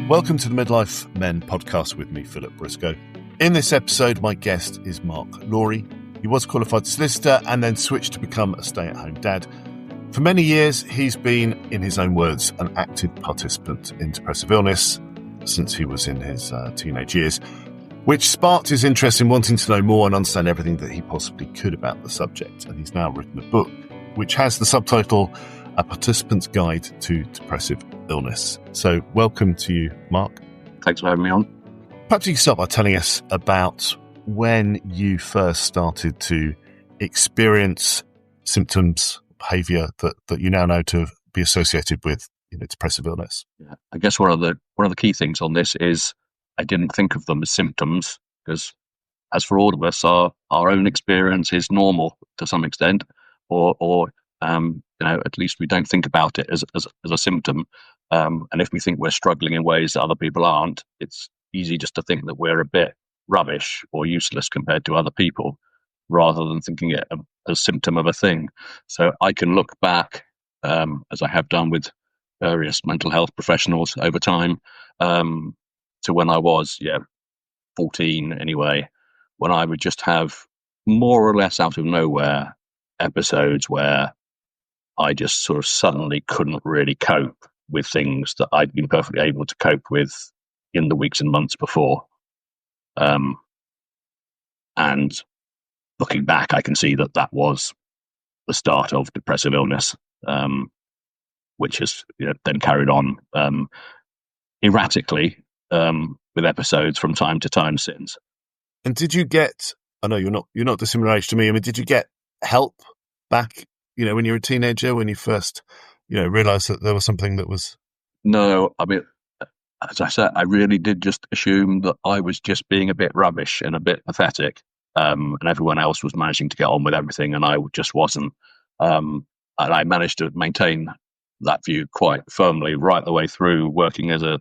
Welcome to the Midlife Men podcast with me, Philip Briscoe. In this episode, my guest is Mark Lawry. He was a qualified solicitor and then switched to become a stay-at-home dad. For many years, he's been, in his own words, an active participant in depressive illness since he was in his teenage years, which sparked his interest in wanting to know more and understand everything that he possibly could about the subject. And he's now written a book which has the subtitle A Participant's Guide to Depressive Illness. So welcome to you, Mark. Thanks for having me on. Perhaps you can start by telling us about when you first started to experience symptoms, behaviour that you now know to be associated with depressive illness. Yeah, I guess one of the key things on this is I didn't think of them as symptoms because, as for all of us, our own experience is normal to some extent, or at least we don't think about it as a symptom. And if we think we're struggling in ways that other people aren't, it's easy just to think that we're a bit rubbish or useless compared to other people, rather than thinking it as a symptom of a thing. So I can look back, as I have done with various mental health professionals over time, to when I was 14 anyway, when I would just have more or less out of nowhere episodes where I just sort of suddenly couldn't really cope with things that I'd been perfectly able to cope with in the weeks and months before. And looking back, I can see that was the start of depressive illness, which has then carried on erratically with episodes from time to time since. And did you get? I know you're not dissimilar age to me. I mean, did you get help back? When you were a teenager, when you first realised that there was something that was. No, I mean, as I said, I really did just assume that I was just being a bit rubbish and a bit pathetic, and everyone else was managing to get on with everything, and I just wasn't. And I managed to maintain that view quite firmly right the way through working as a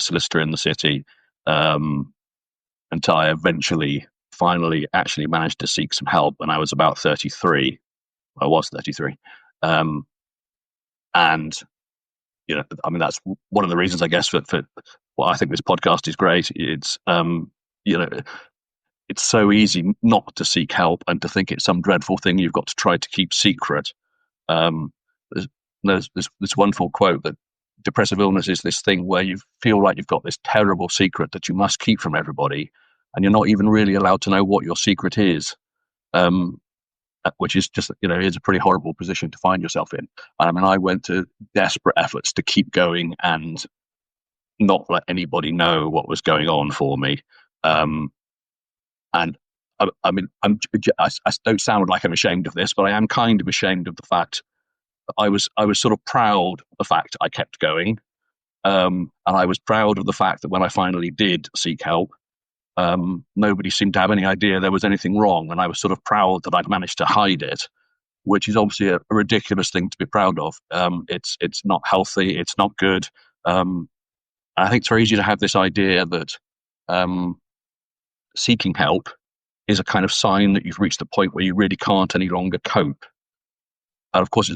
solicitor in the city, until I finally actually managed to seek some help when I was about 33. I was 33. And, that's one of the reasons, I guess, for why I think this podcast is great. It's, it's so easy not to seek help and to think it's some dreadful thing you've got to try to keep secret. There's this wonderful quote that depressive illness is this thing where you feel like you've got this terrible secret that you must keep from everybody, and you're not even really allowed to know what your secret is. Which is just, is a pretty horrible position to find yourself in. I mean, I went to desperate efforts to keep going and not let anybody know what was going on for me. And I don't sound like I'm ashamed of this, but I am kind of ashamed of the fact that I was sort of proud of the fact I kept going. And I was proud of the fact that when I finally did seek help, nobody seemed to have any idea there was anything wrong, and I was sort of proud that I'd managed to hide it, which is obviously a ridiculous thing to be proud of. It's not healthy, it's not good. I think it's very easy to have this idea that seeking help is a kind of sign that you've reached the point where you really can't any longer cope. And of course,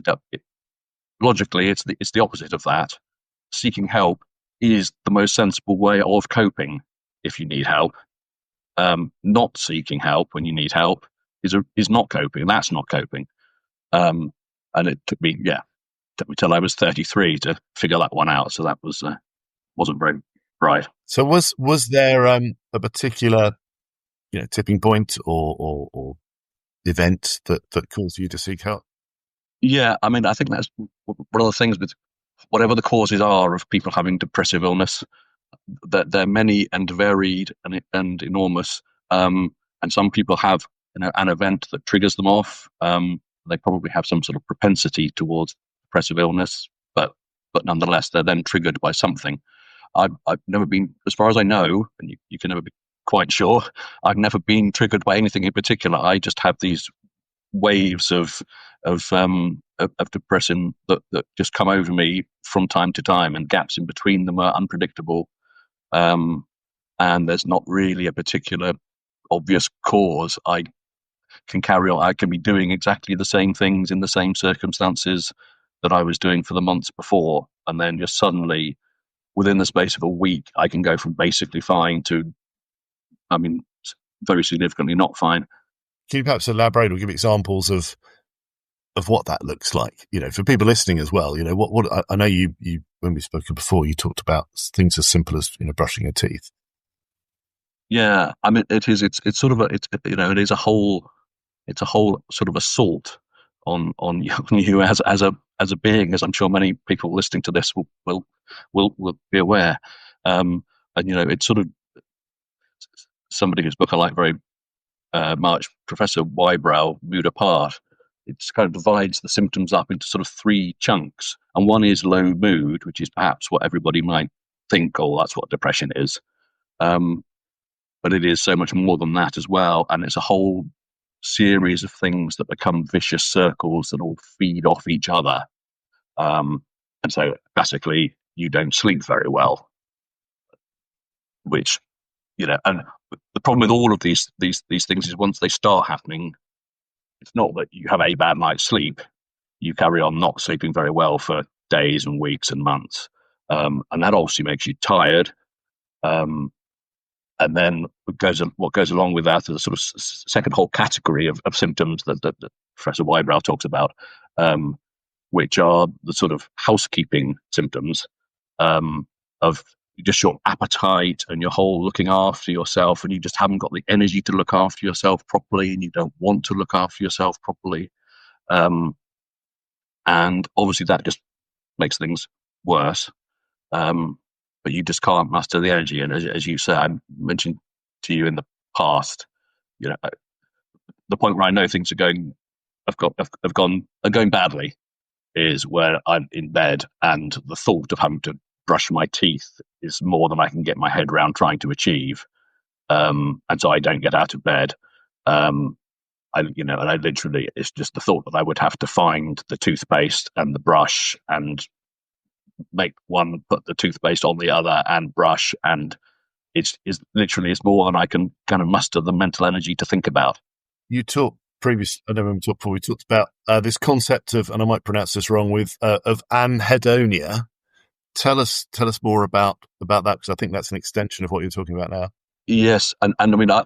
logically, it's the opposite of that. Seeking help is the most sensible way of coping if you need help. Not seeking help when you need help is not coping. That's not coping. And it took me till I was 33 to figure that one out. So that wasn't very bright. So was there a particular tipping point or event that caused you to seek help? Yeah, I mean, I think that's one of the things with whatever the causes are of people having depressive illness. That they're many and varied and enormous, and some people have an event that triggers them off. They probably have some sort of propensity towards depressive illness, but nonetheless they're then triggered by something. I've never been, as far as I know, and you can never be quite sure, I've never been triggered by anything in particular. I just have these waves of depression that just come over me from time to time, and gaps in between them are unpredictable. And there's not really a particular obvious cause. I can carry on. I can be doing exactly the same things in the same circumstances that I was doing for the months before, and then just suddenly within the space of a week, I can go from basically fine to, I mean, very significantly not fine. Can you perhaps elaborate or give examples of what that looks like, for people listening as well? What I know you when we spoke before, you talked about things as simple as, brushing your teeth. Yeah, I mean, it's sort of it is a whole sort of assault on you as a being, as I'm sure many people listening to this will be aware. And it's sort of somebody whose book I like very much, Professor Wybrow, Mood Apart. It kind of divides the symptoms up into sort of three chunks, and one is low mood, which is perhaps what everybody might think, oh, that's what depression is. But it is so much more than that as well, and it's a whole series of things that become vicious circles that all feed off each other. And so classically, you don't sleep very well, which, and the problem with all of these things is once they start happening, it's not that you have a bad night's sleep. You carry on not sleeping very well for days and weeks and months. And that obviously makes you tired. And then what goes along with that is a sort of second whole category of symptoms that Professor Wybrow talks about, which are the sort of housekeeping symptoms of just your appetite and your whole looking after yourself, and you just haven't got the energy to look after yourself properly, and you don't want to look after yourself properly. And obviously that just makes things worse. But you just can't muster the energy. And as you say, I mentioned to you in the past, the point where I know things are going badly is where I'm in bed and the thought of having to brush my teeth is more than I can get my head around trying to achieve. And so I don't get out of bed. And I literally, it's just the thought that I would have to find the toothpaste and the brush and make one, put the toothpaste on the other and brush, and it's more than I can kind of muster the mental energy to think about. You talked I know when we talked before, we talked about this concept of, and I might pronounce this wrong, of anhedonia. Tell us more about that, because I think that's an extension of what you're talking about now. Yes, and I mean, I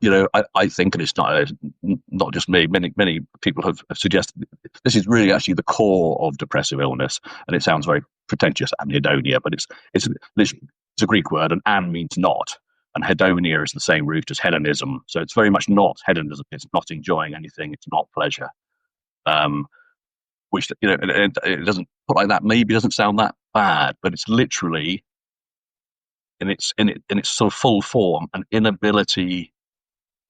think, and it's not just me. Many people have suggested this is really actually the core of depressive illness, and it sounds very pretentious, anhedonia, but it's a Greek word, and an means not, and hedonia is the same root as hedonism. So it's very much not hedonism. It's not enjoying anything. It's not pleasure. Which it doesn't put like that. Maybe doesn't sound that bad, but it's literally in its sort of full form, an inability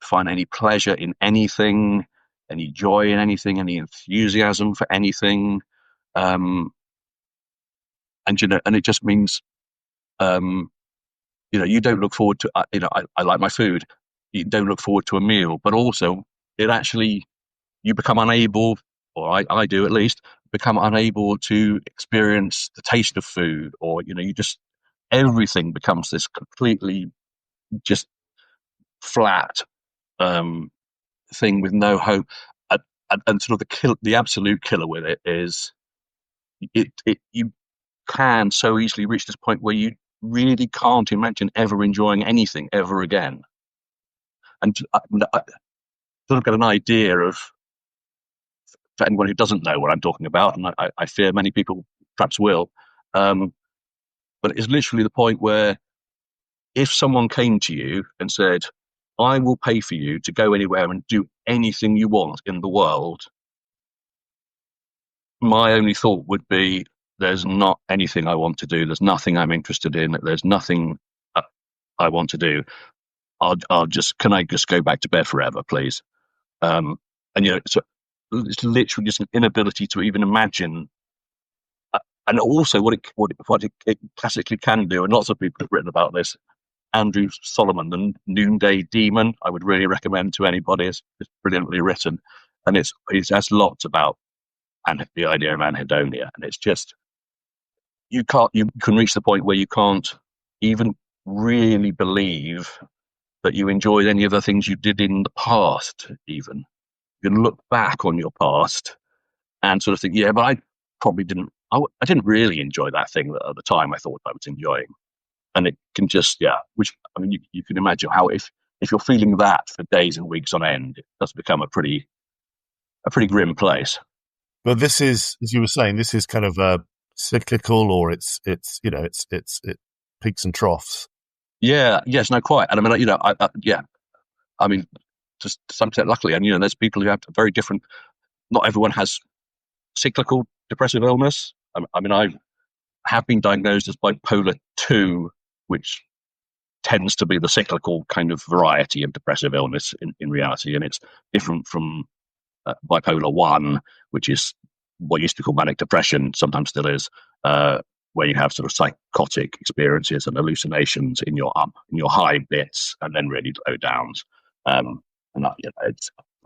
to find any pleasure in anything, any joy in anything, any enthusiasm for anything, and and it just means, you don't look forward to, I like my food. You don't look forward to a meal, but also it actually, you become unable, or I do at least, become unable to experience the taste of food, or you just, everything becomes this completely just flat thing with no hope. And sort of the absolute killer with it is you can so easily reach this point where you really can't imagine ever enjoying anything ever again. And I sort of get an idea of, for anyone who doesn't know what I'm talking about, and I fear many people perhaps will, but it's literally the point where if someone came to you and said, I will pay for you to go anywhere and do anything you want in the world, my only thought would be, there's not anything I want to do. There's nothing I'm interested in. There's nothing I want to do. Can I just go back to bed forever, please? And it's literally just an inability to even imagine. And also what it classically can do, and lots of people have written about this. Andrew Solomon, The Noonday Demon, I would really recommend to anybody. It's brilliantly written, and it has lots about the idea of anhedonia, and it's just, you can reach the point where you can't even really believe that you enjoyed any of the things you did in the past. Even you can look back on your past and sort of think, yeah, but I probably didn't. I didn't really enjoy that thing that at the time I thought I was enjoying. And it can just, which, I mean, you can imagine how if you're feeling that for days and weeks on end, it does become a pretty grim place. But this is, as you were saying, this is kind of cyclical, or it's it peaks and troughs. Yeah, yes, no, quite. And I mean, I mean, to some extent, luckily, and there's people who have very different. Not everyone has cyclical depressive illness. I mean, I have been diagnosed as bipolar 2, which tends to be the cyclical kind of variety of depressive illness in reality, and it's different from bipolar 1, which is what used to be called manic depression, sometimes still is, where you have sort of psychotic experiences and hallucinations in your high bits and then really low downs. It's not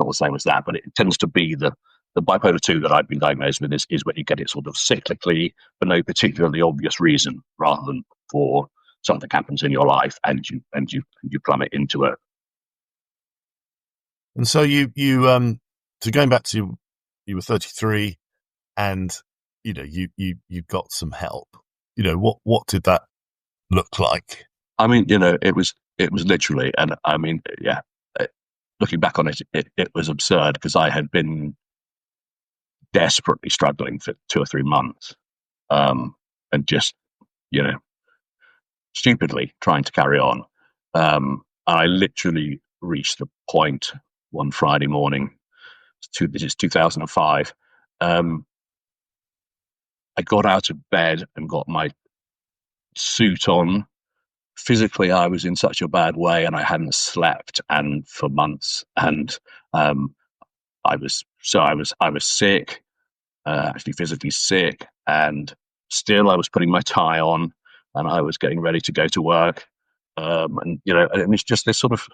the same as that, but it tends to be the bipolar 2 that I've been diagnosed with is when you get it sort of cyclically for no particularly obvious reason, rather than for something happens in your life and you plummet into it. And so you so going back to, you were 33, and you got some help. What did that look like? I mean, it was literally, and I mean, looking back on it, it was absurd, because I had been desperately struggling for 2 or 3 months, and just stupidly trying to carry on. I literally reached the point one Friday morning. This is 2005. I got out of bed and got my suit on. Physically, I was in such a bad way, and I hadn't slept and for months, and I was sick, actually physically sick, and still I was putting my tie on, and I was getting ready to go to work, and it's just this sort of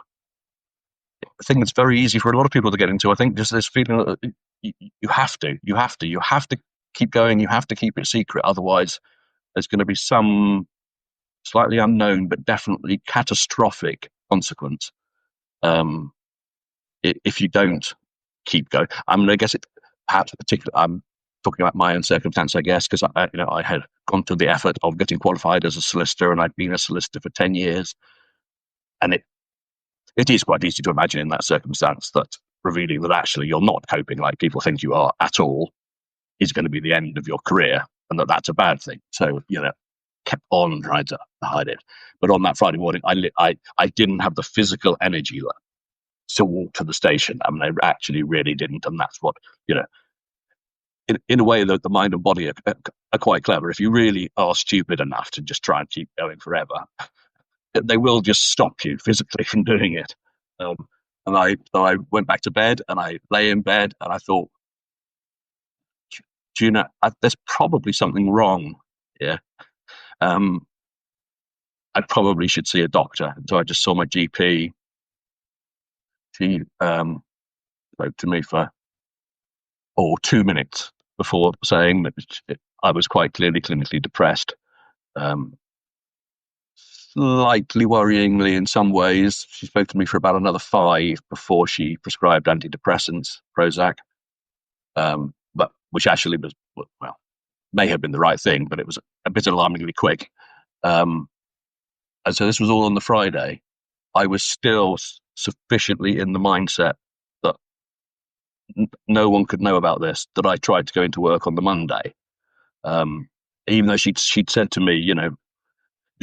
thing that's very easy for a lot of people to get into. I think just this feeling that you have to keep going, you have to keep it secret, otherwise there's going to be some slightly unknown but definitely catastrophic consequence if you don't keep going. I mean, I guess it perhaps particularly, I'm talking about my own circumstance, I guess, because I had gone through the effort of getting qualified as a solicitor, and I'd been a solicitor for 10 years, and it is quite easy to imagine in that circumstance that revealing that actually you're not coping like people think you are at all is going to be the end of your career, and that's a bad thing. So kept on trying to hide it. But on that Friday morning, I didn't have the physical energy to walk to the station. I mean, I actually really didn't, and that's what in a way that the mind and body are quite clever. If you really are stupid enough to just try and keep going forever, they will just stop you physically from doing it. And I went back to bed, and I lay in bed, and I thought, there's probably something wrong here. I probably should see a doctor. So I just saw my GP. She spoke to me for 2 minutes before saying that I was quite clearly clinically depressed. Slightly worryingly in some ways, she spoke to me for about another 5 before she prescribed antidepressants, Prozac, but which actually was, well, may have been the right thing, but it was a bit alarmingly quick. And so this was all on the Friday. I was still sufficiently in the mindset that no one could know about this, that I tried to go into work on the Monday. Even though she'd said to me, you're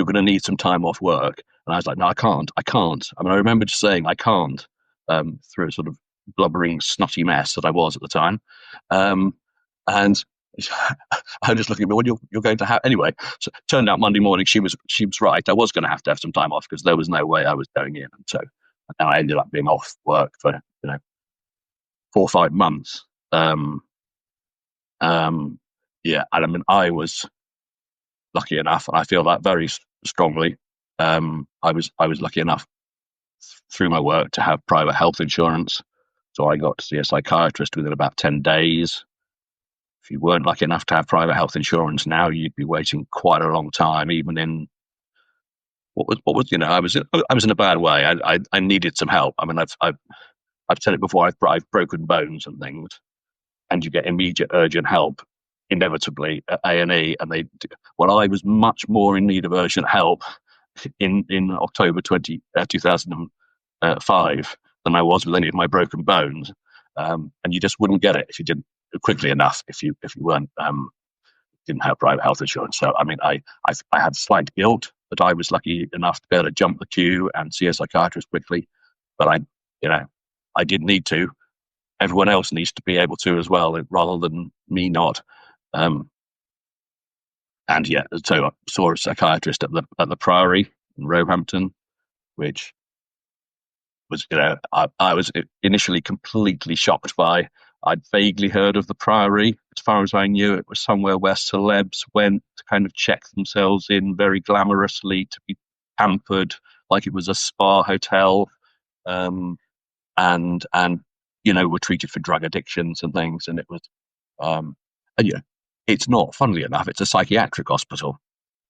going to need some time off work. And I was like, no, I can't. I mean, I remember just saying, I can't, through a sort of blubbering, snotty mess that I was at the time. And I was just looking at me, what you're going to have anyway. So it turned out Monday morning she was right. I was going to have some time off, because there was no way I was going in. And so I ended up being off work for 4 or 5 months. And I mean, I was lucky enough, and I feel that very strongly. I was lucky enough through my work to have private health insurance, so I got to see a psychiatrist within about 10 days. If you weren't lucky enough to have private health insurance now, you'd be waiting quite a long time, even in what was I was in a bad way. I needed some help. I mean, I've said it before. I've broken bones and things, and you get immediate urgent help inevitably at A&E, and I was much more in need of urgent help in October 2005 than I was with any of my broken bones. And you just wouldn't get it if you didn't quickly enough, if you weren't didn't have private health insurance. So I mean, I had slight guilt that I was lucky enough to be able to jump the queue and see a psychiatrist quickly, but I didn't need to. Everyone else needs to be able to as well, rather than me not. And yeah, so I saw a psychiatrist at the Priory in Roehampton, which was, I was initially completely shocked by. I'd vaguely heard of the Priory. As far as I knew, it was somewhere where celebs went to kind of check themselves in very glamorously, to be pampered, like it was a spa hotel, and were treated for drug addictions and things. And it was, it's not, funnily enough, it's a psychiatric hospital,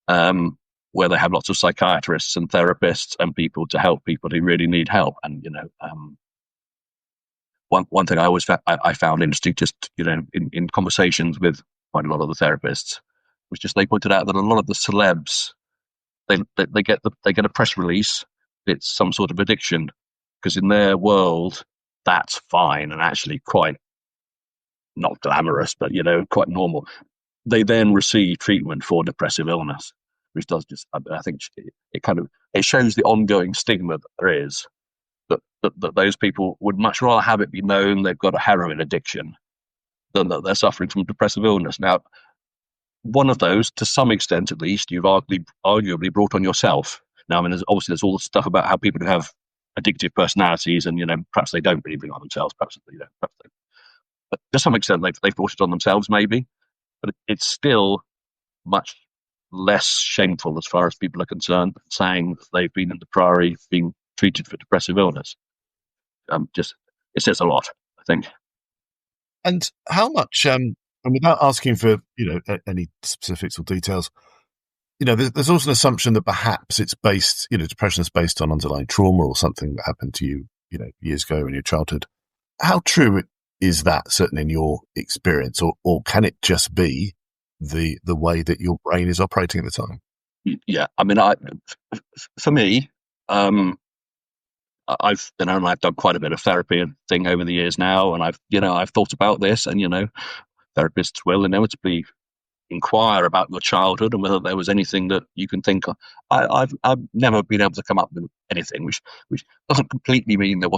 where they have lots of psychiatrists and therapists and people to help people who really need help. And one thing I always I found interesting, just in conversations with quite a lot of the therapists, was just they pointed out that a lot of the celebs, they get a press release, it's some sort of addiction, because in their world that's fine and actually quite not glamorous, but quite normal. They then receive treatment for depressive illness, which does just, I think it shows the ongoing stigma that there is, that those people would much rather have it be known they've got a heroin addiction than that they're suffering from depressive illness. Now, one of those, to some extent at least, you've arguably brought on yourself. Now, I mean, there's all the stuff about how people have addictive personalities, and perhaps they don't really bring it on themselves, perhaps they, but to some extent they've brought it on themselves, maybe. But it's still much less shameful as far as people are concerned, saying that they've been in the Priory being treated for depressive illness. It says a lot, I think. And how much, and without asking for any specifics or details, there's also an assumption that perhaps it's based, depression is based on underlying trauma or something that happened to you, years ago in your childhood. How true is that, certainly in your experience, or can it just be the way that your brain is operating at the time? Yeah, I mean, for me, I've done quite a bit of therapy and thing over the years now, and I've thought about this, and therapists will inevitably inquire about your childhood and whether there was anything that you can think of. I've never been able to come up with anything, which doesn't completely mean there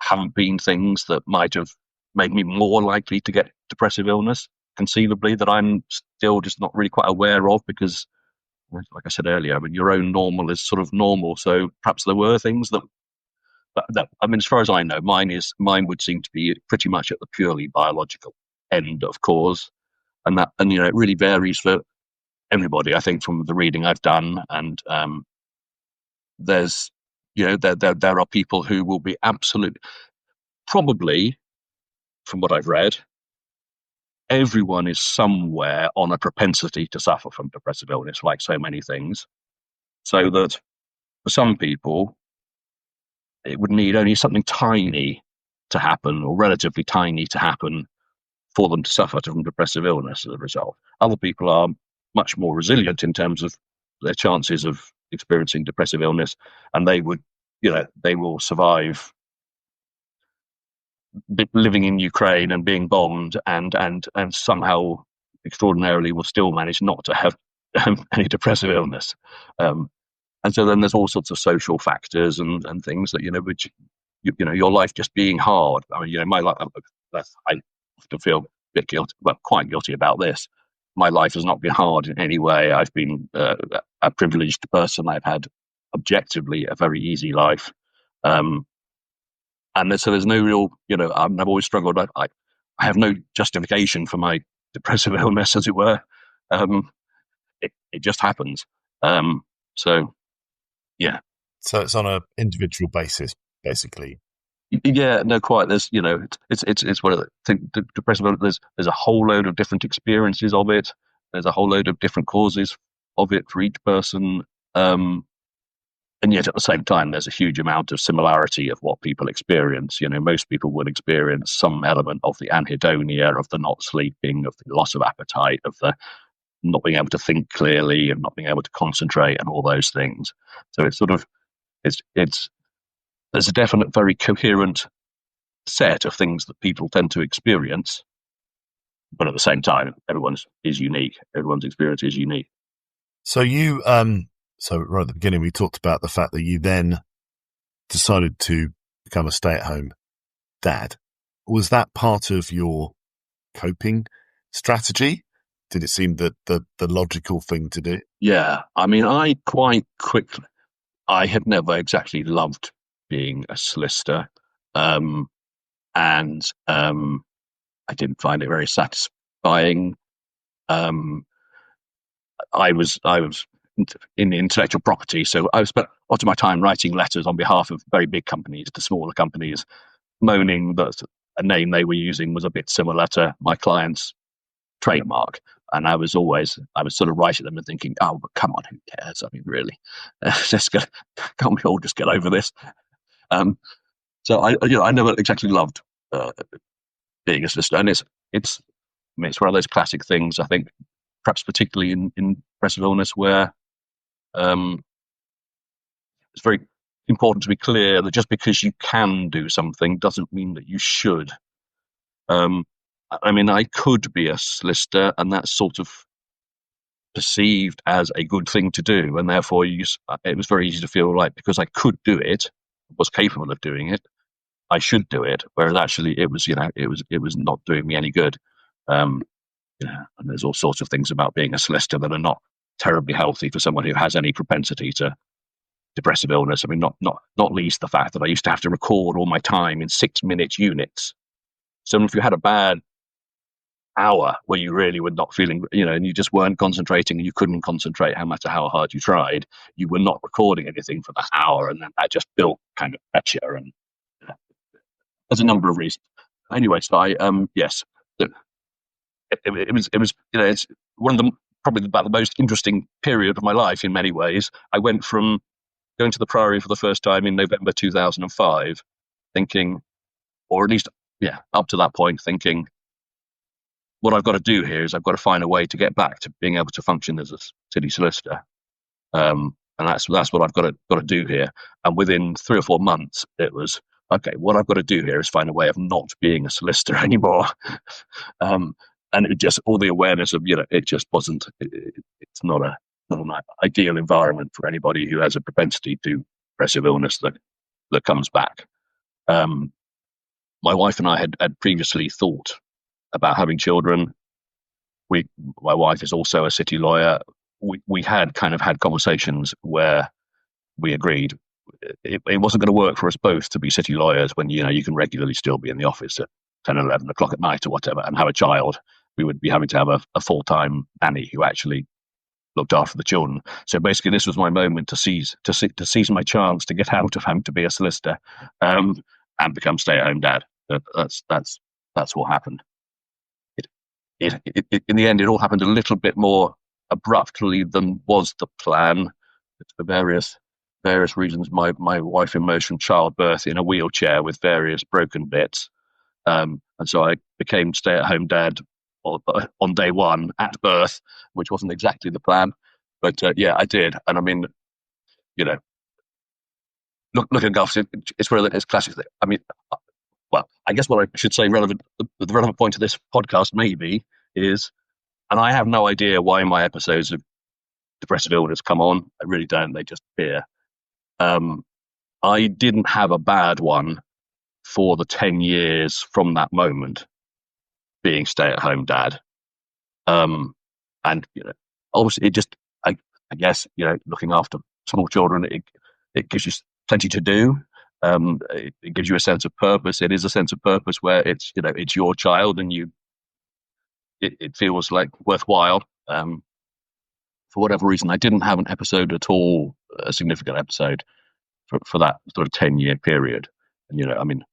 haven't been things that might have made me more likely to get depressive illness, conceivably, that I'm still just not really quite aware of, because, like I said earlier, I mean, your own normal is sort of normal. So perhaps there were things that I mean, as far as I know, mine would seem to be pretty much at the purely biological end of cause, and it really varies for everybody, I think, from the reading I've done. And there's there are people who will be absolute, probably, from what I've read, everyone is somewhere on a propensity to suffer from depressive illness, like so many things. So that for some people, it would need only something tiny to happen, or relatively tiny to happen, for them to suffer from depressive illness as a result. Other people are much more resilient in terms of their chances of experiencing depressive illness, and they will survive living in Ukraine and being bombed, and somehow extraordinarily will still manage not to have any depressive illness. And so then there's all sorts of social factors and things that which your life just being hard. I mean, my life, I often feel a bit guilty, well, quite guilty about this. My life has not been hard in any way. I've been a privileged person. I've had objectively a very easy life. And so there's no real, I've always struggled. I have no justification for my depressive illness, as it were. It just happens. So, yeah. So it's on an individual basis, basically. Yeah, no, quite. There's, it's one of the things. Depressive illness. There's a whole load of different experiences of it. There's a whole load of different causes of it for each person. And yet at the same time, there's a huge amount of similarity of what people experience. Most people would experience some element of the anhedonia, of the not sleeping, of the loss of appetite, of the not being able to think clearly and not being able to concentrate and all those things. So it's sort of it's there's a definite, very coherent set of things that people tend to experience, but at the same time, everyone's is unique. Everyone's experience is unique. So so right at the beginning, we talked about the fact that you then decided to become a stay-at-home dad. Was that part of your coping strategy? Did it seem that the logical thing to do? Yeah, I mean, I quite quickly, I had never exactly loved being a solicitor, and I didn't find it very satisfying. I was in intellectual property, so I spent a lot of my time writing letters on behalf of very big companies to smaller companies, moaning that a name they were using was a bit similar to my client's trademark. And I was sort of writing them and thinking, oh, but come on, who cares? I mean, really, can't we all just get over this? So I never exactly loved being a solicitor, and it's one of those classic things. I think, perhaps particularly in depressive illness, where it's very important to be clear that just because you can do something doesn't mean that you should. I mean, I could be a solicitor, and that's sort of perceived as a good thing to do, and therefore it was very easy to feel like because I could do it, was capable of doing it, I should do it. Whereas actually, it was not doing me any good. And there's all sorts of things about being a solicitor that are not terribly healthy for someone who has any propensity to depressive illness. I mean, not least the fact that I used to have to record all my time in 6-minute units. So if you had a bad hour where you really were not feeling, and you just weren't concentrating, and you couldn't concentrate no matter how hard you tried, you were not recording anything for that hour, and then that just built kind of pressure, and there's a number of reasons. Anyway, so I yes, it was it's one of the probably about the most interesting period of my life in many ways. I went from going to the Priory for the first time in November 2005, thinking, or at least up to that point, thinking, what I've got to do here is I've got to find a way to get back to being able to function as a city solicitor, and that's what I've got to do here. And within 3 or 4 months, it was okay. What I've got to do here is find a way of not being a solicitor anymore. And it just, all the awareness of it just wasn't. It's not an ideal environment for anybody who has a propensity to depressive illness that comes back. My wife and I had previously thought about having children. My wife is also a city lawyer. We had kind of had conversations where we agreed it wasn't going to work for us both to be city lawyers when you can regularly still be in the office at 10, 11 o'clock at night or whatever and have a child. We would be having to have a full-time nanny who actually looked after the children. So basically, this was my moment to seize my chance to get out of having to be a solicitor, and become stay-at-home dad. That's what happened. In the end, it all happened a little bit more abruptly than was the plan. For various reasons, my wife emerged from childbirth in a wheelchair with various broken bits, and so I became stay-at-home dad on day one at birth, which wasn't exactly the plan, but I did. And I mean, looking at golf, it's relevant. It's classic. I mean, well, I guess what I should say the relevant point of this podcast maybe is, and I have no idea why my episodes of depressive illness come on. I really don't. They just appear. I didn't have a bad one for the 10 years from that moment being stay-at-home dad. And obviously I guess, looking after small children, it gives you plenty to do. It gives you a sense of purpose. It is a sense of purpose where it's your child, and it feels like worthwhile. For whatever reason, I didn't have an episode at all, a significant episode for that sort of 10-year period. And I mean,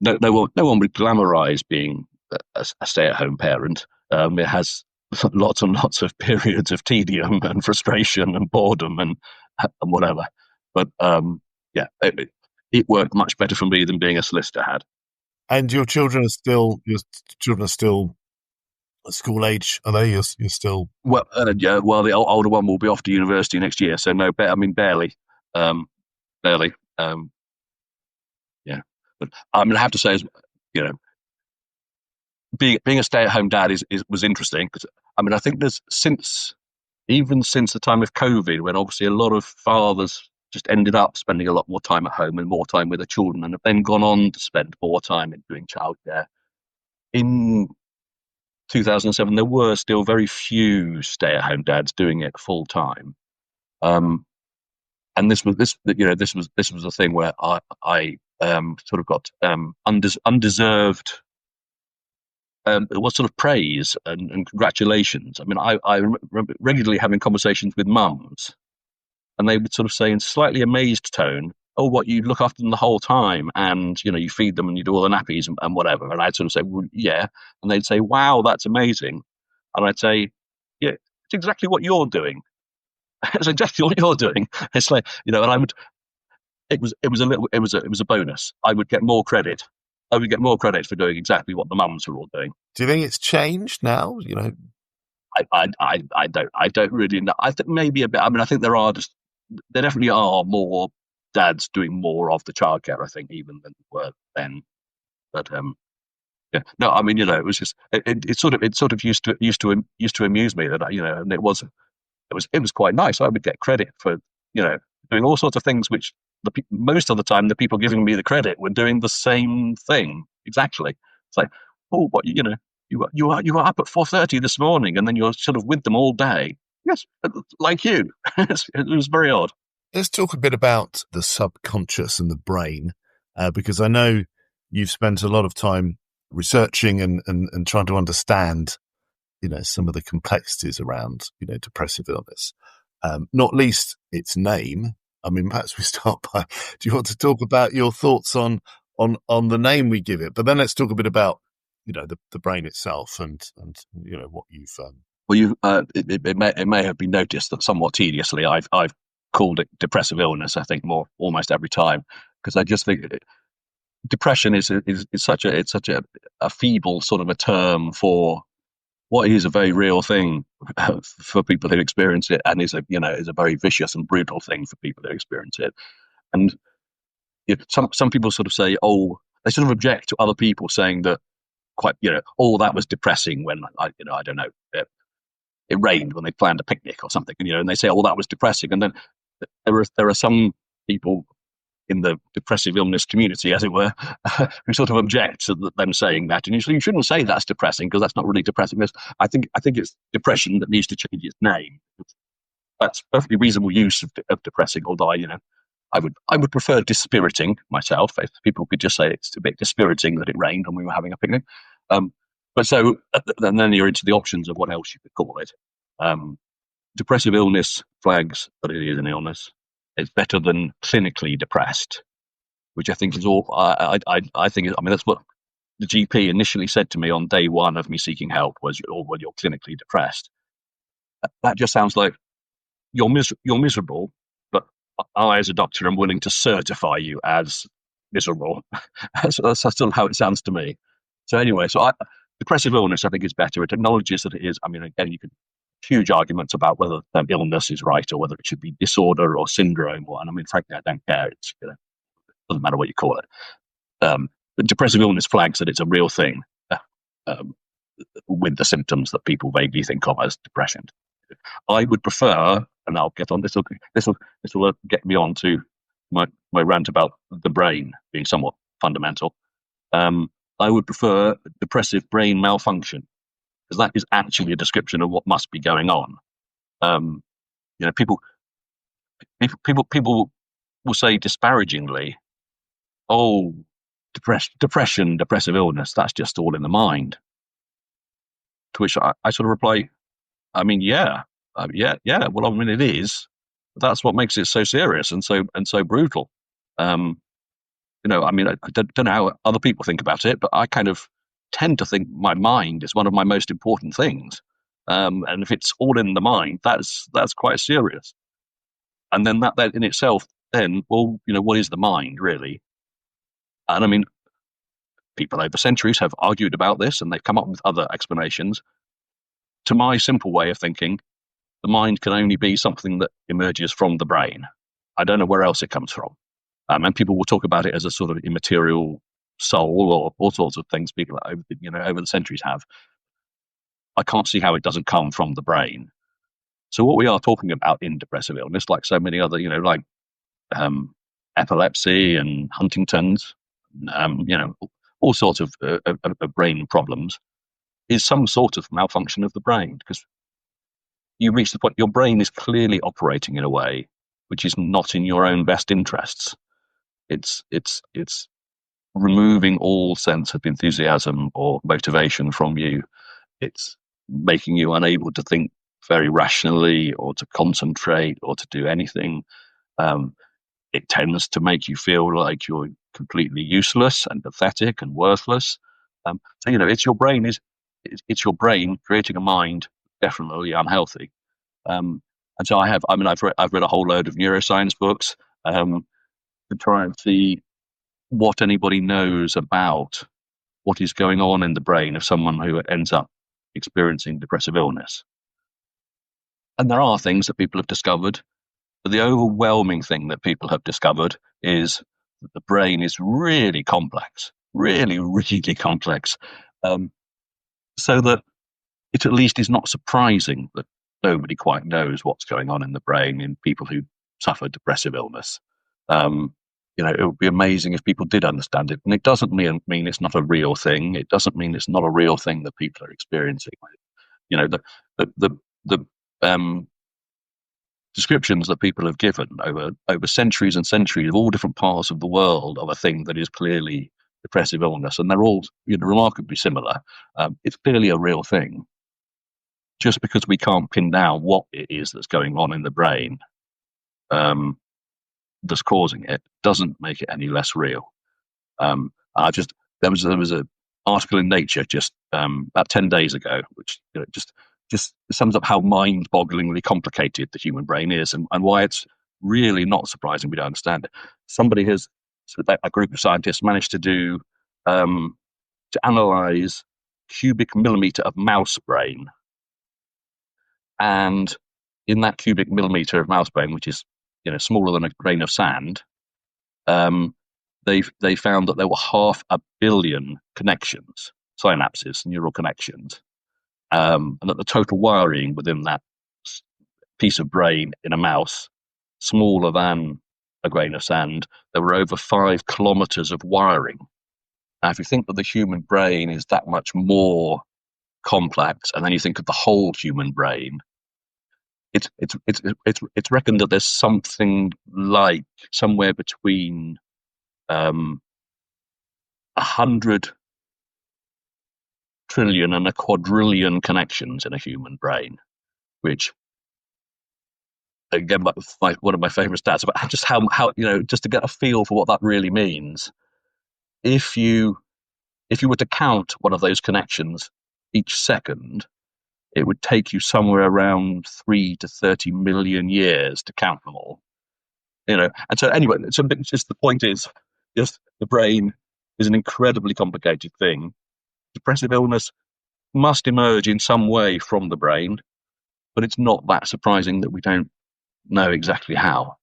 no one would glamorize being a stay-at-home parent. It has lots and lots of periods of tedium and frustration and boredom and whatever. But it worked much better for me than being a solicitor had. And your children are still school age, are they? You're still... Well, yeah. Well, the older one will be off to university next year, so no. I mean, barely, barely. Yeah, but I mean, I have to say, you know, being a stay-at-home dad was interesting because I mean, I think there's even since the time of COVID, when obviously a lot of fathers just ended up spending a lot more time at home and more time with their children, and have then gone on to spend more time in doing childcare. In 2007, there were still very few stay-at-home dads doing it full time, and this was a thing where I sort of got undeserved. It was sort of praise and congratulations. I mean, I remember regularly having conversations with mums, and they would sort of say in slightly amazed tone, "Oh, what, you look after them the whole time, and you feed them and you do all the nappies and whatever." And I'd sort of say, "Well, yeah," and they'd say, "Wow, that's amazing," and I'd say, "Yeah, it's exactly what you're doing. It's exactly what you're doing." It's like and I would. It was a bonus. I would get more credit. I would get more credit for doing exactly what the mums were all doing. Do you think it's changed now? I don't really know. I think maybe a bit. I mean, I think there definitely are more dads doing more of the childcare, I think, even than were then. But yeah, no, I mean, it was just it sort of used to amuse me that and it was quite nice. I would get credit for doing all sorts of things which most of the time the people giving me the credit were doing the same thing exactly. It's like, oh, what you are up at 4:30 this morning, and then you're sort of with them all day. Yes, like you. It was very odd. Let's talk a bit about the subconscious and the brain, because I know you've spent a lot of time researching and trying to understand, some of the complexities around, depressive illness, not least its name. I mean, perhaps we start by, do you want to talk about your thoughts on the name we give it? But then let's talk a bit about, the brain itself and what you've... Well, it may have been noticed that somewhat tediously I've called it depressive illness. I think almost every time, because I just think depression is such a feeble sort of a term for what is a very real thing for people who experience it, and is a very vicious and brutal thing for people who experience it. And some people sort of say, oh, they sort of object to other people saying that oh, that was depressing when I don't know, it rained when they planned a picnic or something, and they say, oh, that was depressing. And then there are some people in the depressive illness community, as it were, who sort of object to them saying that. And you shouldn't say that's depressing, because that's not really depressing. I think it's depression that needs to change its name. That's perfectly reasonable use of depressing, although I would prefer dispiriting myself, if people could just say it's a bit dispiriting that it rained when we were having a picnic. But so, and then you're into the options of what else you could call it. Depressive illness flags that it is an illness. It's better than clinically depressed, which I think is all. I think. I mean, that's what the GP initially said to me on day one of me seeking help was, "Oh, well, you're clinically depressed." That just sounds like you're miserable, but I, as a doctor, am willing to certify you as miserable. that's still how it sounds to me. So anyway, depressive illness, I think, is better. It acknowledges that it is. I mean, again, you could huge arguments about whether illness is right or whether it should be disorder or syndrome. And I mean, frankly, I don't care. It doesn't matter what you call it. But depressive illness flags that it's a real thing, with the symptoms that people vaguely think of as depression. I would prefer, and I'll get on this will get me on to my rant about the brain being somewhat fundamental. I would prefer depressive brain malfunction, because that is actually a description of what must be going on. People will say disparagingly, "Oh, depression, depressive illness, that's just all in the mind." To which I sort of reply, I mean, yeah. Well, I mean, it is. That's what makes it so serious and so brutal. I mean, I don't know how other people think about it, but I kind of tend to think my mind is one of my most important things. And if it's all in the mind, that's quite serious. And then that in itself, then, well, what is the mind really? And I mean, people over centuries have argued about this, and they've come up with other explanations. to my simple way of thinking, the mind can only be something that emerges from the brain. I don't know where else it comes from. And people will talk about it as a sort of immaterial soul or all sorts of things people over the centuries have. I can't see how it doesn't come from the brain. So what we are talking about in depressive illness, like so many other, like epilepsy and Huntington's, all sorts of brain problems, is some sort of malfunction of the brain, because you reach the point your brain is clearly operating in a way which is not in your own best interests. It's removing all sense of enthusiasm or motivation from you. It's making you unable to think very rationally or to concentrate or to do anything. It tends to make you feel like you're completely useless and pathetic and worthless. So it's your brain creating a mind definitely unhealthy. And so I've read a whole load of neuroscience books to try and see what anybody knows about what is going on in the brain of someone who ends up experiencing depressive illness. And there are things that people have discovered, but the overwhelming thing that people have discovered is that the brain is really complex, really, really complex. So that it at least is not surprising that nobody quite knows what's going on in the brain in people who suffer depressive illness. It would be amazing if people did understand it. And it doesn't mean it's not a real thing. It doesn't mean it's not a real thing that people are experiencing. The descriptions that people have given over centuries and centuries of all different parts of the world of a thing that is clearly depressive illness, and they're all remarkably similar. It's clearly a real thing. Just because we can't pin down what it is that's going on in the brain that's causing it doesn't make it any less real. There was an article in Nature just about 10 days ago, which just sums up how mind-bogglingly complicated the human brain is, and why it's really not surprising we don't understand it. A group of scientists managed to analyze cubic millimeter of mouse brain, and in that cubic millimeter of mouse brain, which is smaller than a grain of sand, they found that there were 500 million connections, synapses, neural connections, and that the total wiring within that piece of brain in a mouse, smaller than a grain of sand, there were over 5 kilometers of wiring. Now, if you think that the human brain is that much more complex, and then you think of the whole human brain, it's reckoned that there's something like somewhere between 100 trillion and a quadrillion connections in a human brain, which, again, one of my favorite stats about just how just to get a feel for what that really means. If you were to count one of those connections each second, it would take you somewhere around 3 to 30 million years to count them all. And so anyway, just the point is, just the brain is an incredibly complicated thing. Depressive illness must emerge in some way from the brain, but it's not that surprising that we don't know exactly how,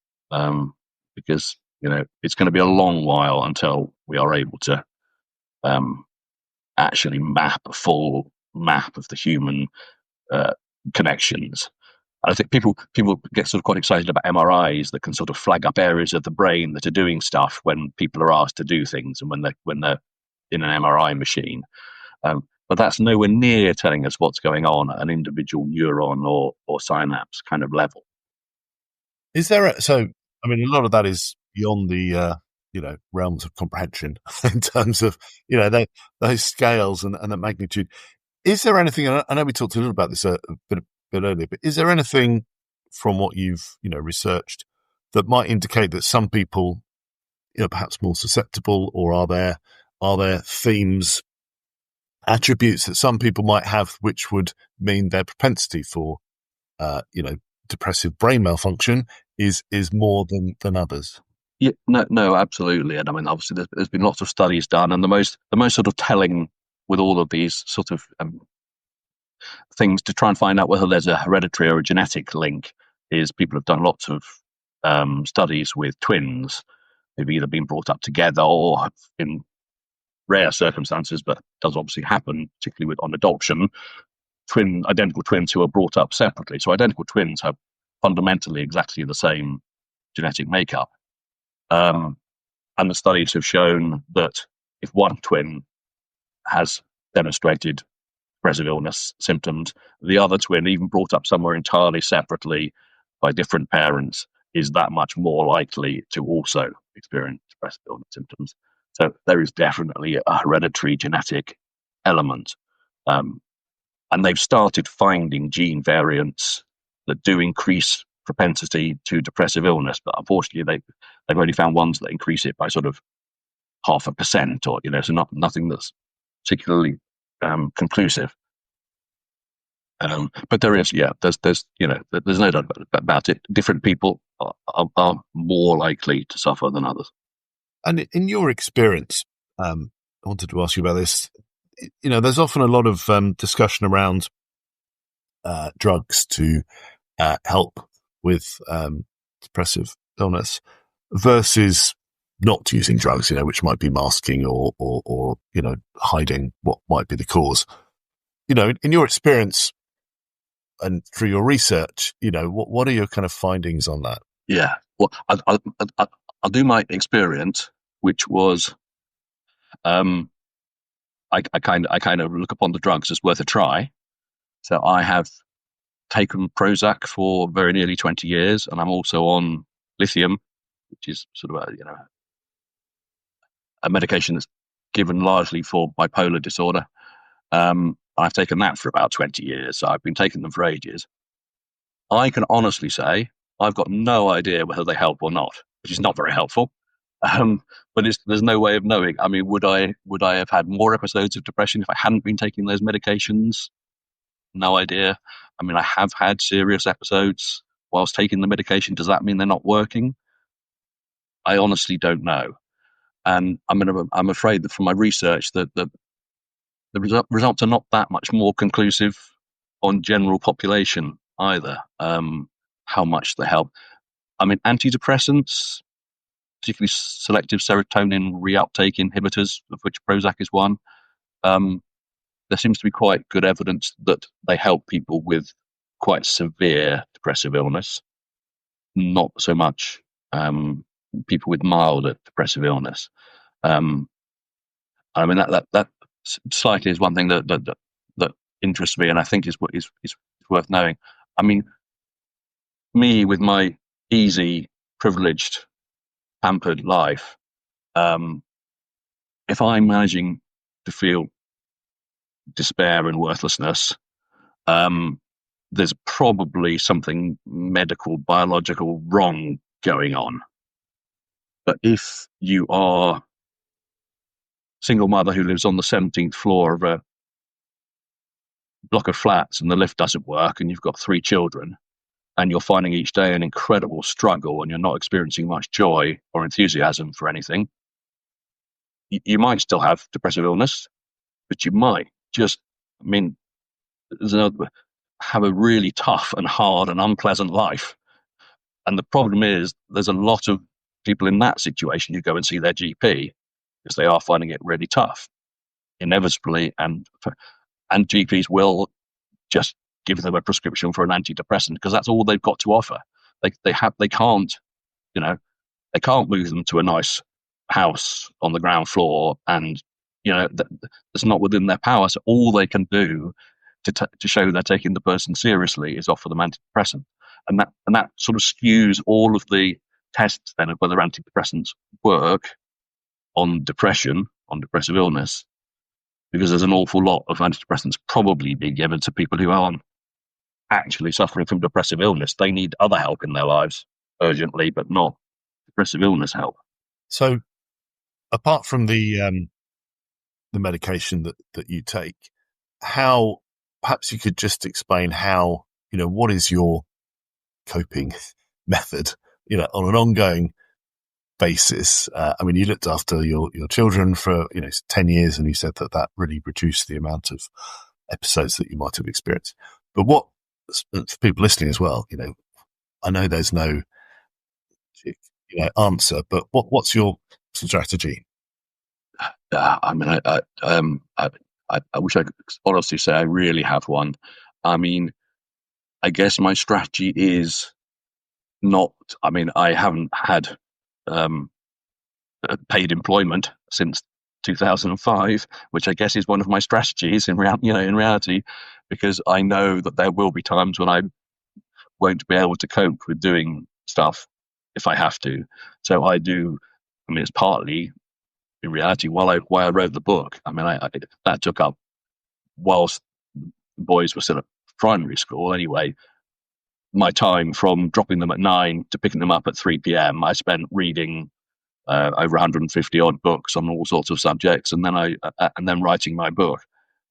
because it's going to be a long while until we are able to actually map a full map of the human connections. And I think people get sort of quite excited about MRIs that can sort of flag up areas of the brain that are doing stuff when people are asked to do things, and when they're in an MRI machine. But that's nowhere near telling us what's going on at an individual neuron or synapse kind of level. Is there a lot of that is beyond the realms of comprehension in terms of those scales and the magnitude. Is there anything? I know we talked a little about this a bit earlier, but is there anything from what you've researched that might indicate that some people perhaps more susceptible, or are there themes, attributes that some people might have which would mean their propensity for depressive brain malfunction is more than others? Yeah, no, absolutely. And I mean, obviously, there's been lots of studies done, and the most sort of telling with all of these sort of things to try and find out whether there's a hereditary or a genetic link is people have done lots of studies with twins who've either been brought up together or in rare circumstances, but does obviously happen, particularly on adoption, identical twins who are brought up separately. So identical twins have fundamentally exactly the same genetic makeup. And the studies have shown that if one twin has demonstrated depressive illness symptoms, the other twin, even brought up somewhere entirely separately by different parents, is that much more likely to also experience depressive illness symptoms. So there is definitely a hereditary genetic element. And they've started finding gene variants that do increase propensity to depressive illness, but unfortunately they've only found ones that increase it by sort of 0.5%, or so nothing that's particularly conclusive. But there is, there's no doubt about it. Different people are more likely to suffer than others. And in your experience, I wanted to ask you about this. There's often a lot of discussion around drugs to help with depressive illness versus not using drugs, which might be masking or hiding what might be the cause. In your experience and through your research, what are your kind of findings on that? Yeah, well, I'll do my experience, which was, I kind of look upon the drugs as worth a try. So I have taken Prozac for very nearly 20 years, and I'm also on lithium, which is sort of a medication that's given largely for bipolar disorder. I've taken that for about 20 years, so I've been taking them for ages. I can honestly say I've got no idea whether they help or not, which is not very helpful. But there's no way of knowing. I mean, would I have had more episodes of depression if I hadn't been taking those medications? No idea. I mean, I have had serious episodes whilst taking the medication. Does that mean they're not working? I honestly don't know. And I'm afraid that from my research that the results are not that much more conclusive on general population either. How much they help. I mean, antidepressants, particularly selective serotonin reuptake inhibitors, of which Prozac is one, there seems to be quite good evidence that they help people with quite severe depressive illness, not so much people with milder depressive illness. I mean, that slightly is one thing that interests me, and I think is worth knowing. I mean, me with my easy, privileged, pampered life, if I'm managing to feel despair and worthlessness, there's probably something medical, biological wrong going on. But if you are a single mother who lives on the 17th floor of a block of flats and the lift doesn't work and you've got 3 children and you're finding each day an incredible struggle and you're not experiencing much joy or enthusiasm for anything, you might still have depressive illness, but you might just, have a really tough and hard and unpleasant life. And the problem is there's a lot of people in that situation who go and see their GP because they are finding it really tough, inevitably, and GPs will just give them a prescription for an antidepressant because that's all they've got to offer. They can't move them to a nice house on the ground floor, and it's not within their power. So all they can do to show they're taking the person seriously is offer them antidepressant, and that sort of skews all of the tests then of whether antidepressants work on depression, on depressive illness, because there's an awful lot of antidepressants probably being given to people who aren't actually suffering from depressive illness. They need other help in their lives urgently, but not depressive illness help. So, apart from the medication that you take, how perhaps you could just explain how what is your coping method on an ongoing basis? I mean, you looked after your children for 10 years, and you said that really reduced the amount of episodes that you might have experienced. But what, for people listening as well, I know there's no answer, but what's your strategy? I mean, I wish I could honestly say I really have one. I mean, I guess my strategy is not. I mean, I haven't had paid employment since 2005, which I guess is one of my strategies in reality, because I know that there will be times when I won't be able to cope with doing stuff if I have to. So I do. I mean, it's partly in reality why I wrote the book. I mean, that took up whilst the boys were still at primary school anyway. My time from dropping them at 9 to picking them up at 3 p.m. I spent reading over 150 odd books on all sorts of subjects, and then writing my book.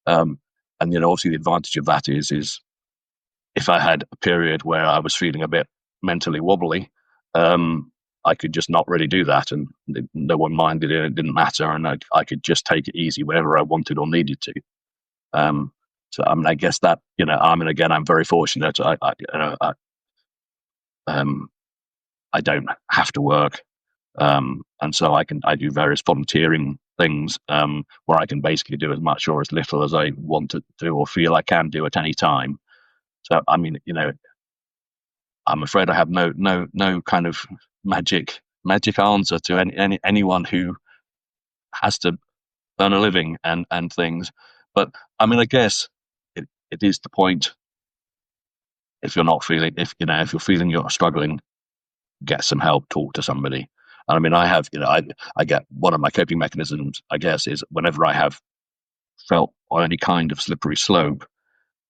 And obviously the advantage of that is if I had a period where I was feeling a bit mentally wobbly, I could just not really do that, and no one minded it. It didn't matter, and I could just take it easy whenever I wanted or needed to. So I mean, I guess that again, I'm very fortunate. I don't have to work, and so I do various volunteering things where I can basically do as much or as little as I want to do or feel I can do at any time. So I mean, I'm afraid I have no kind of magic answer to anyone who has to earn a living and things. But I mean, I guess it is the point. If you're feeling you're struggling, get some help, talk to somebody. And I mean, I have, I get one of my coping mechanisms, I guess, is whenever I have felt on any kind of slippery slope,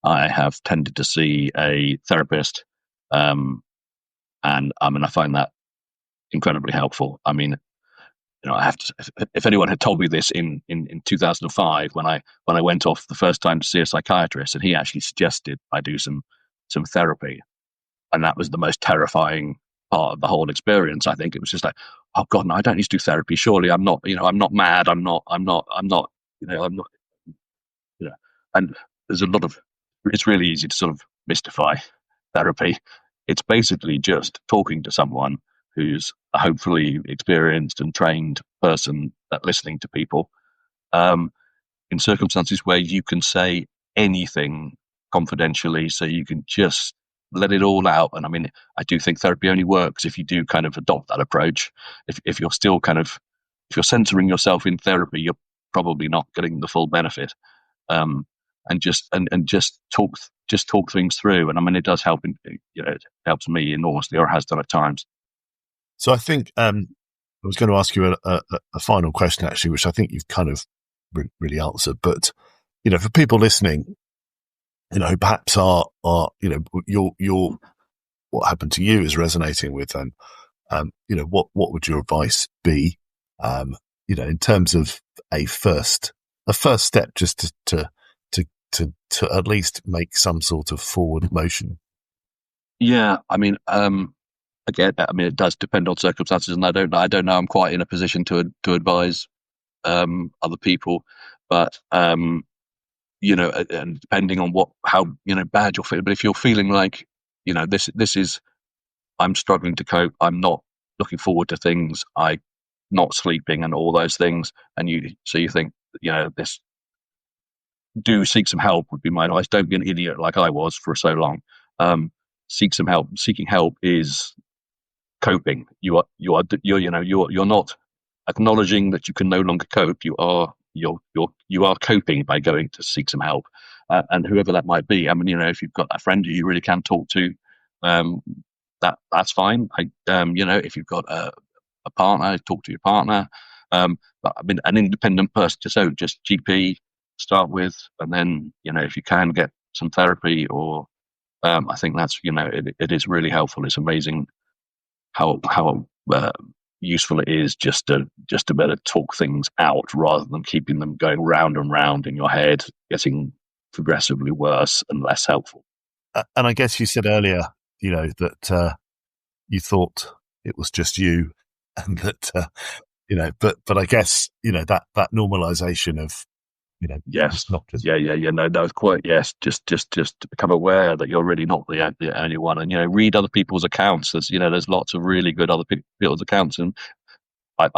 I have tended to see a therapist. And I mean, I find that incredibly helpful. I mean, I have to, if anyone had told me this in 2005, when I went off the first time to see a psychiatrist, and he actually suggested I do some therapy, and that was the most terrifying part of the whole experience. I think it was just like, oh God, no, I don't need to do therapy. Surely I'm not mad. I'm not, and there's a lot of, it's really easy to sort of mystify therapy. It's basically just talking to someone who's a hopefully experienced and trained person at listening to people, in circumstances where you can say anything confidentially, so you can just let it all out. And I mean, I do think therapy only works if you do kind of adopt that approach. If you're still if you're censoring yourself in therapy, you're probably not getting the full benefit. And just talk things through. And I mean, it does help. It helps me enormously, or has done at times. So I think I was going to ask you a final question, actually, which I think you've kind of really answered. But for people listening, who perhaps are your what happened to you is resonating with them. What would your advice be? In terms of a first step, just to at least make some sort of forward motion. Yeah, I mean, again, I mean, it does depend on circumstances, and I don't know. I'm quite in a position to advise other people, but and depending on how bad you're feeling. But if you're feeling like this is, I'm struggling to cope, I'm not looking forward to things, I'm not sleeping, and all those things, and you think this. Do seek some help would be my advice. Don't be an idiot like I was for so long. Seek some help. Seeking help is coping. You're not acknowledging that you can no longer cope. You are coping by going to seek some help, and whoever that might be. I mean, if you've got a friend who you really can talk to, that's fine. If you've got a partner, talk to your partner. But I mean, an independent person, just GP. Start with, and then if you can get some therapy, or I think that's it is really helpful. It's amazing how useful it is just to better talk things out rather than keeping them going round and round in your head, getting progressively worse and less helpful. And I guess you said earlier, that you thought it was just you, and that but I guess that normalization of Yes. It's not just... Yeah. No, it's quite, yes. Just to become aware that you're really not the only one, and read other people's accounts. There's lots of really good other people's accounts, and I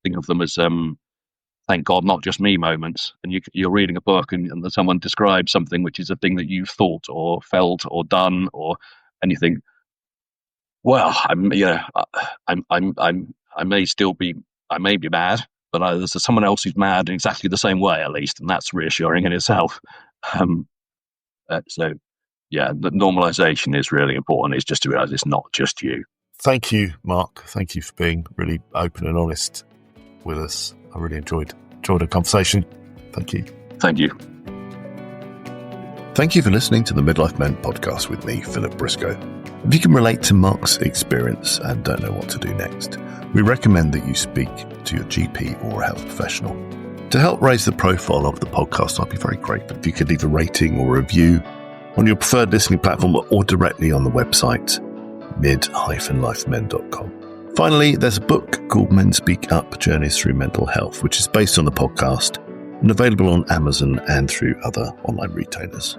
think of them as thank God, not just me moments. And you're reading a book, and someone describes something which is a thing that you've thought or felt or done or anything. Well, I may be mad, but there's someone else who's mad in exactly the same way, at least, and that's reassuring in itself. So, yeah, the normalization is really important. It's just to realize it's not just you. Thank you, Mark. Thank you for being really open and honest with us. I really enjoyed the conversation. Thank you. Thank you. Thank you for listening to the Midlife Men podcast with me, Philip Briscoe. If you can relate to Mark's experience and don't know what to do next, we recommend that you speak to your GP or a health professional. To help raise the profile of the podcast, I'd be very grateful if you could leave a rating or review on your preferred listening platform or directly on the website, mid-lifemen.com. Finally, there's a book called Men Speak Up, Journeys Through Mental Health, which is based on the podcast and available on Amazon and through other online retailers.